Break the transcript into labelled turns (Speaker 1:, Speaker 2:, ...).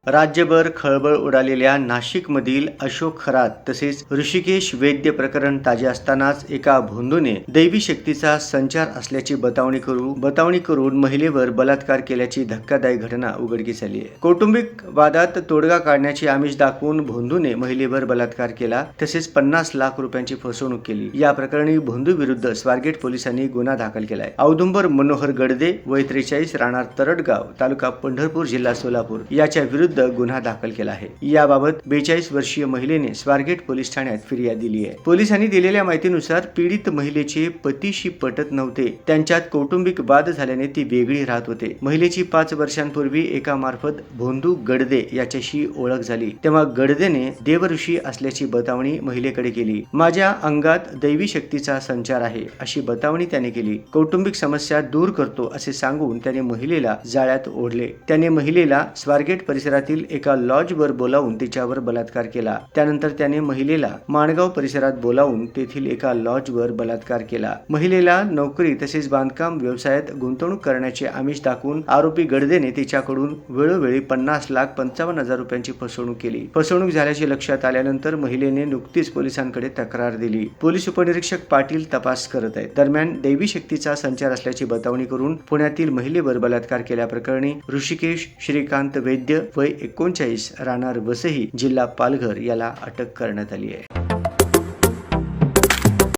Speaker 1: राज्यभर खळबळ उडालेल्या नाशिकमधील अशोक खरात तसेच ऋषिकेश वैद्य प्रकरण ताजे असतानाच एका भोंदूने दैवी शक्तीचा संचार असल्याची बतावणी करून महिलेवर बलात्कार केल्याची धक्कादायक घटना उघडकीस आली आहे। कौटुंबिक वादात तोडगा काढण्याची आमिष दाखवून भोंदूने महिलेवर बलात्कार केला तसेच 50 लाख रुपयांची फसवणूक केली। या प्रकरणी भोंदू विरुद्ध स्वारगेट पोलिसांनी गुन्हा दाखल केला आहे। औदुंबर मनोहर गडदे वय 43 राहणार तरटगाव तालुका पंढरपूर जिल्हा सोलापूर याच्या विरुद्ध गुन्हा दाखल केला आहे। याबाबत 42 वर्षीय महिलेने स्वारगेट पोलीस ठाण्यात फिर्याद दिली आहे। पोलिसांनी दिलेल्या माहितीनुसार पीडित महिलेचे पतीशी पटत नव्हते। त्यांच्यात कौटुंबिक वाद झाल्याने ती वेगळी राहत होते। महिलेची 5 वर्षांपूर्वी एका मार्फत भोंदू गडदे याच्याशी ओळख झाली। तेव्हा गडदेने देवऋषी असल्याची बतावणी महिलेकडे केली। माझ्या अंगात दैवी शक्तीचा संचार आहे अशी बतावणी त्याने केली। कौटुंबिक समस्या दूर करतो असे सांगून त्याने महिलेला जाळ्यात ओढले। त्याने महिलेला स्वारगेट परिसरातील एका लॉजवर बोलावून तिच्यावर बलात्कार केला। त्यानंतर त्याने महिलेला माणगाव परिसरात बोलावून तेथील एका लॉजवर बलात्कार केला। महिलेला नोकरी तसेच बांधकाम व्यवसायात गुंतवणूक करण्याचे आमिष दाखवून आरोपी गडदेने तिच्याकडून वेळोवेळी 50,55,000 रुपयांची फसवणूक केली। फसवणूक झाल्याचे लक्षात आल्यानंतर महिलेने नुकतीच पोलिसांकडे तक्रार दिली। पोलीस उपनिरीक्षक पाटील तपास करत आहेत। दरम्यान दैवी शक्तीचा संचार असल्याची बतावणी करून पुण्यातील महिलेवर बलात्कार केल्याप्रकरणी ऋषिकेश श्रीकांत वैद्य वय 39 राहणार वसई जिल्हा पालघर याला अटक करण्यात आली आहे।